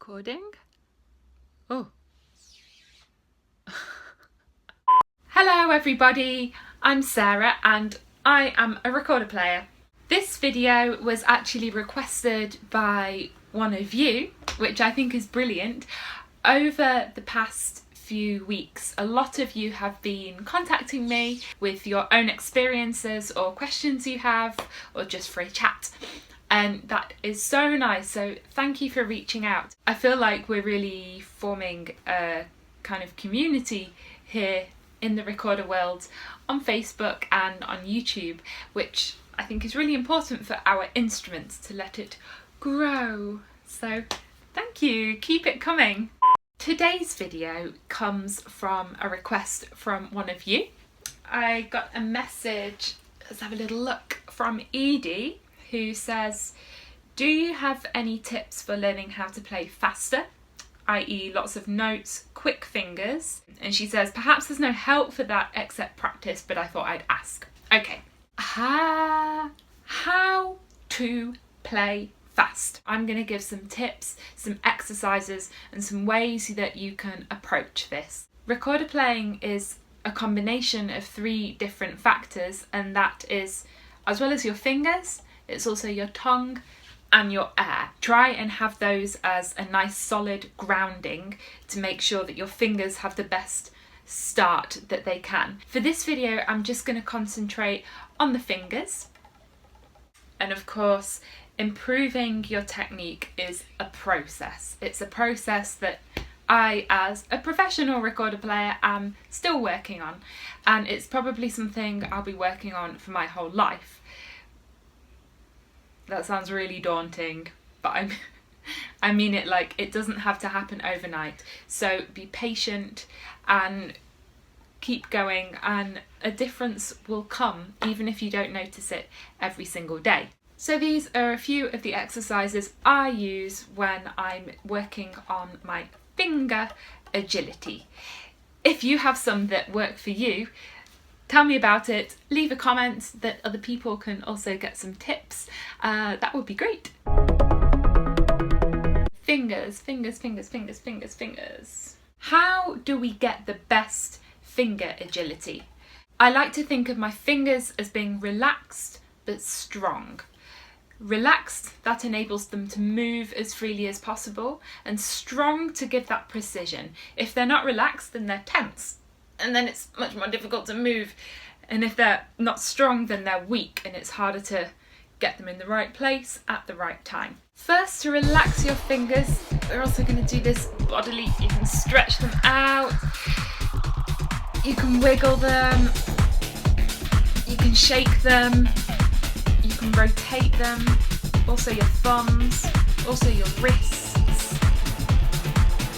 recording. Oh. Hello everybody, I'm Sarah and I am a recorder player. This video was actually requested by one of you, which I think is brilliant. Over the past few weeks, a lot of you have been contacting me with your own experiences or questions you have, or just for a chat. And that is so nice, so thank you for reaching out. I feel like we're really forming a kind of community here in the recorder world on Facebook and on YouTube, which I think is really important for our instruments to let it grow. So thank you, keep it coming. Today's video comes from a request from one of you. I got a message, let's have a little look, from Edie, who says, do you have any tips for learning how to play faster, i.e. lots of notes, quick fingers? And she says, perhaps there's no help for that except practice, but I thought I'd ask. Okay, how to play fast. I'm going to give some tips, some exercises and some ways that you can approach this. Recorder playing is a combination of 3 different factors, and that is, as well as your fingers, it's also your tongue and your air. Try and have those as a nice solid grounding to make sure that your fingers have the best start that they can. For this video, I'm just going to concentrate on the fingers. And of course, improving your technique is a process. It's a process that I, as a professional recorder player, am still working on. And it's probably something I'll be working on for my whole life. That sounds really daunting, but I mean it like it doesn't have to happen overnight. So be patient and keep going, and a difference will come even if you don't notice it every single day. So these are a few of the exercises I use when I'm working on my finger agility. If you have some that work for you, tell me about it, leave a comment that other people can also get some tips. That would be great. Fingers, fingers, fingers, fingers, fingers, fingers. How do we get the best finger agility? I like to think of my fingers as being relaxed but strong. Relaxed, that enables them to move as freely as possible, and strong to give that precision. If they're not relaxed, then they're tense, and then it's much more difficult to move. And if they're not strong, then they're weak, and it's harder to get them in the right place at the right time. First, to relax your fingers, we're also going to do this bodily. You can stretch them out, you can wiggle them, you can shake them, you can rotate them, also your thumbs, also your wrists,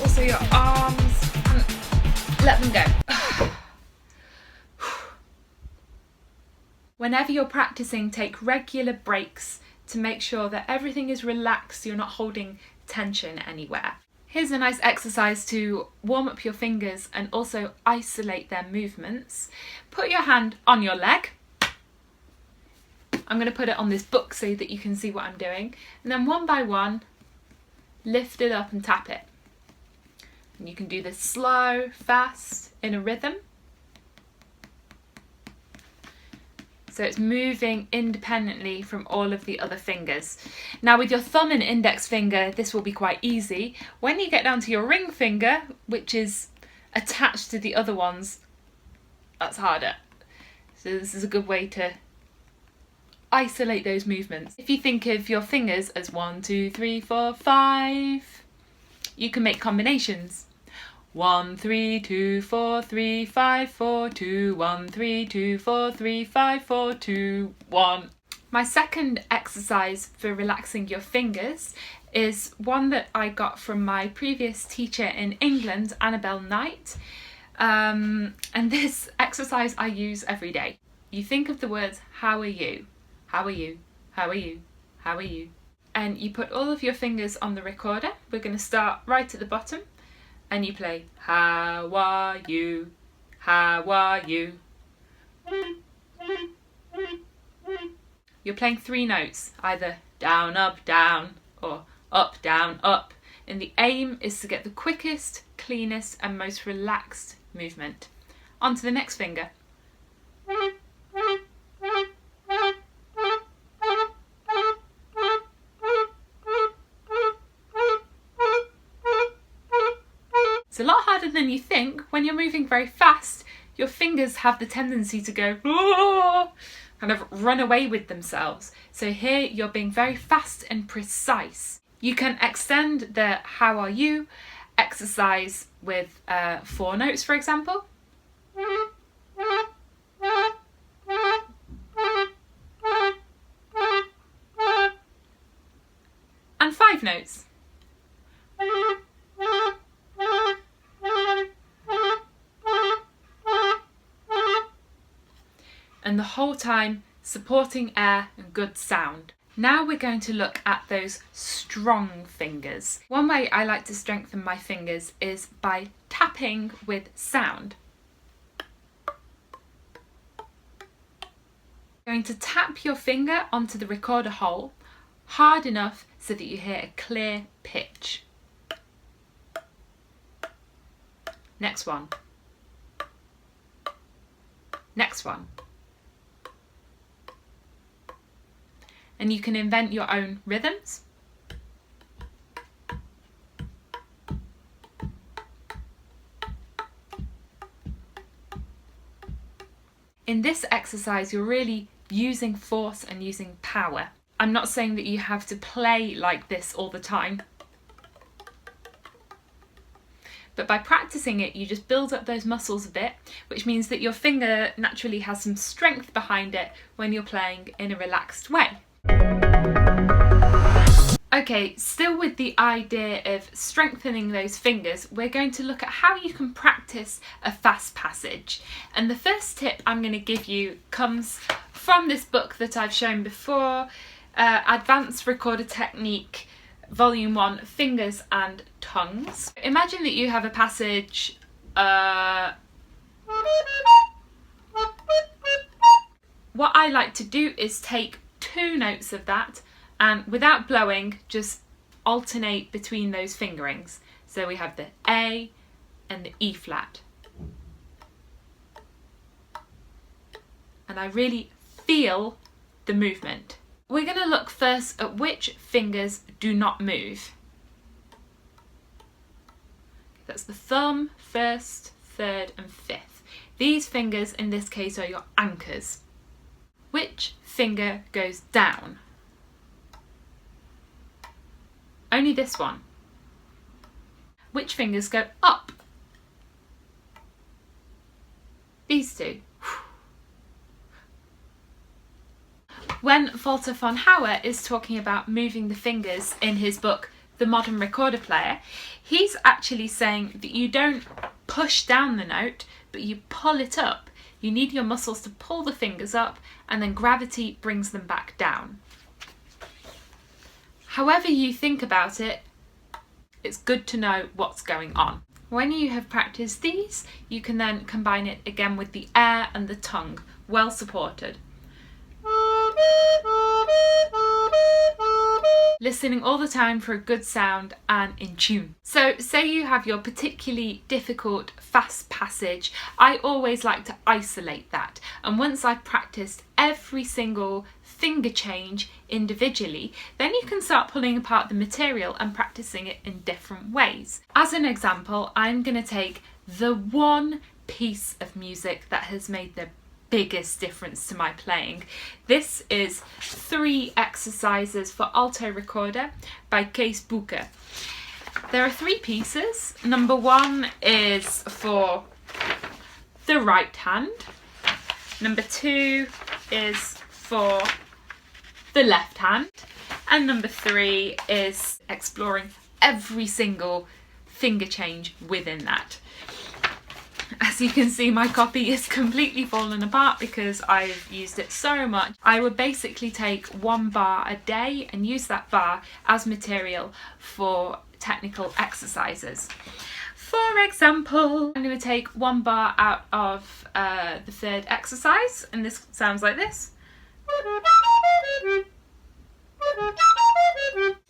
also your arms, and let them go. Whenever you're practicing, take regular breaks to make sure that everything is relaxed, you're not holding tension anywhere. Here's a nice exercise to warm up your fingers and also isolate their movements. Put your hand on your leg. I'm going to put it on this book so that you can see what I'm doing. And then one by one, lift it up and tap it. And you can do this slow, fast, in a rhythm. So it's moving independently from all of the other fingers. Now with your thumb and index finger, this will be quite easy. When you get down to your ring finger, which is attached to the other ones, that's harder. So this is a good way to isolate those movements. If you think of your fingers as 1, 2, 3, 4, 5, you can make combinations. 1, 3, 2, 4, 3, 5, 4, 2, 1, 3, 2, 4, 3, 5, 4, 2, 1. My second exercise for relaxing your fingers is one that I got from my previous teacher in England, Annabel Knight. And this exercise I use every day. You think of the words, how are you? How are you? How are you? How are you? And you put all of your fingers on the recorder. We're going to start right at the bottom. And you play, how are you? How are you? You're playing 3 notes, either down, up, or up, down, up. and the aim is to get the quickest, cleanest and most relaxed movement. On to the next finger. It's a lot harder than you think. When you're moving very fast, your fingers have the tendency to go, "Whoa!" kind of run away with themselves. So here you're being very fast and precise. You can extend the "how are you" exercise with 4 notes, for example. And 5 notes. And the whole time supporting air and good sound. Now we're going to look at those strong fingers. One way I like to strengthen my fingers is by tapping with sound. You're going to tap your finger onto the recorder hole hard enough so that you hear a clear pitch. Next one. Next one. And you can invent your own rhythms. In this exercise, you're really using force and using power. I'm not saying that you have to play like this all the time, but by practicing it, you just build up those muscles a bit, which means that your finger naturally has some strength behind it when you're playing in a relaxed way. Okay, still with the idea of strengthening those fingers, we're going to look at how you can practice a fast passage. And the first tip I'm going to give you comes from this book that I've shown before, Advanced Recorder Technique, Volume 1, Fingers and Tongues. Imagine that you have a passage what I like to do is take 2 notes of that and without blowing just alternate between those fingerings. So we have the A and the E flat. And I really feel the movement. We're going to look first at which fingers do not move. That's the thumb, 1st, 3rd and 5th. These fingers in this case are your anchors. Which finger goes down? Only this one. Which fingers go up? These 2. When Walter von Hauer is talking about moving the fingers in his book, The Modern Recorder Player, he's actually saying that you don't push down the note, but you pull it up. You need your muscles to pull the fingers up and then gravity brings them back down. However you think about it, it's good to know what's going on. When you have practiced these, you can then combine it again with the air and the tongue, well supported. Listening all the time for a good sound and in tune. So say you have your particularly difficult fast passage, I always like to isolate that, and once I've practiced every single finger change individually, then you can start pulling apart the material and practicing it in different ways. As an example, I'm going to take the one piece of music that has made the biggest difference to my playing. This is 3 exercises for alto recorder by Kees Boeke. There are 3 pieces. Number 1 is for the right hand. Number 2 is for the left hand. And number 3 is exploring every single finger change within that. As you can see, my copy is completely fallen apart because I've used it so much. I would basically take 1 bar a day and use that bar as material for technical exercises. For example, I'm going to take 1 bar out of the 3rd exercise, and this sounds like this.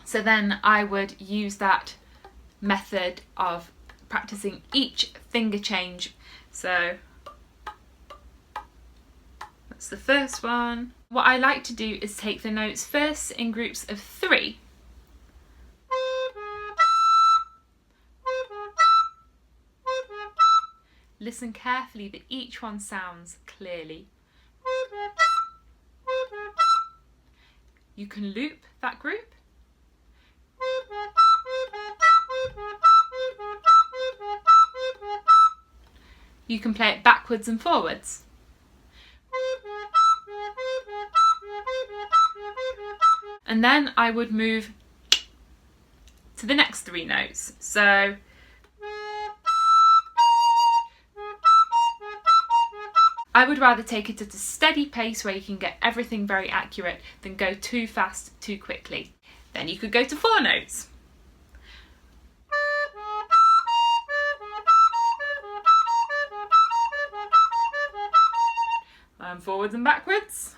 So then I would use that method of practicing each finger change. So that's the first one. What I like to do is take the notes first in groups of 3. Listen carefully that each one sounds clearly. You can loop that group. You can play it backwards and forwards. And then I would move to the next 3 notes. So I would rather take it at a steady pace where you can get everything very accurate than go too fast too quickly. Then you could go to 4 notes. And forwards and backwards.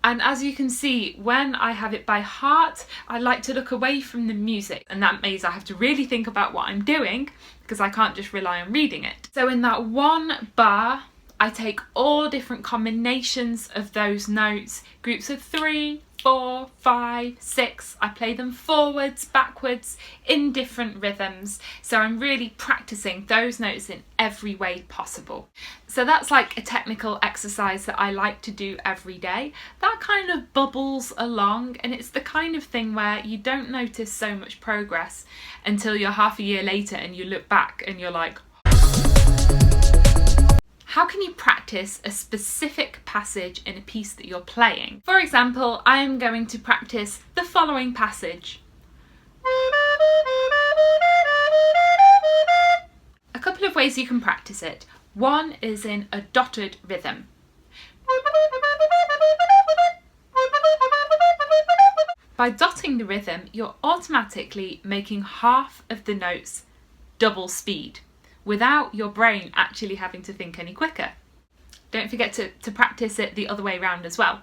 And as you can see, when I have it by heart, I like to look away from the music, and that means I have to really think about what I'm doing because I can't just rely on reading it. So in that one bar, I take all different combinations of those notes, groups of 3, 4, 5, 6. I play them forwards, backwards, in different rhythms. So I'm really practicing those notes in every way possible. So that's like a technical exercise that I like to do every day. That kind of bubbles along, and it's the kind of thing where you don't notice so much progress until you're half a year later and you look back and you're like, how can you practice a specific passage in a piece that you're playing? For example, I am going to practice the following passage. A couple of ways you can practice it. One is in a dotted rhythm. By dotting the rhythm, you're automatically making half of the notes double speed, without your brain actually having to think any quicker. Don't forget to practice it the other way around as well.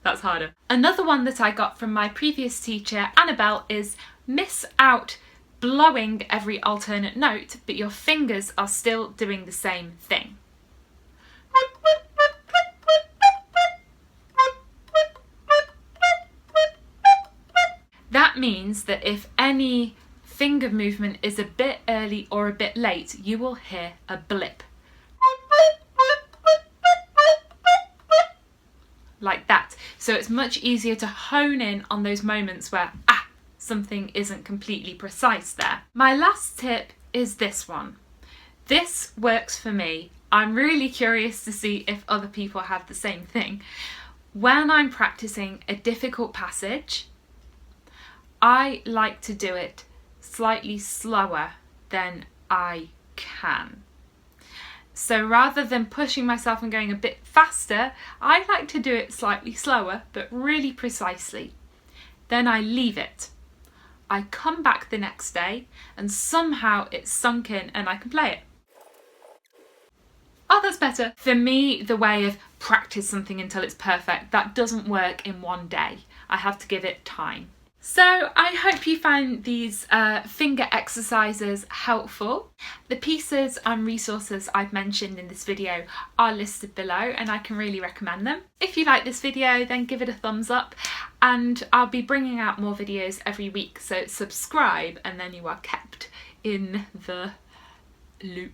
That's harder. Another one that I got from my previous teacher, Annabel, is miss out blowing every alternate note, but your fingers are still doing the same thing. That means that if any finger movement is a bit early or a bit late, you will hear a blip. Like that. So it's much easier to hone in on those moments where, something isn't completely precise there. My last tip is this one. This works for me. I'm really curious to see if other people have the same thing. When I'm practicing a difficult passage, I like to do it slightly slower than I can. So rather than pushing myself and going a bit faster, I like to do it slightly slower, but really precisely. Then I leave it. I come back the next day and somehow it's sunk in and I can play it. Oh, that's better. For me, the way of practice something until it's perfect, that doesn't work in one day. I have to give it time. So I hope you found these finger exercises helpful. The pieces and resources I've mentioned in this video are listed below and I can really recommend them. If you like this video, then give it a thumbs up, and I'll be bringing out more videos every week, so subscribe and then you are kept in the loop.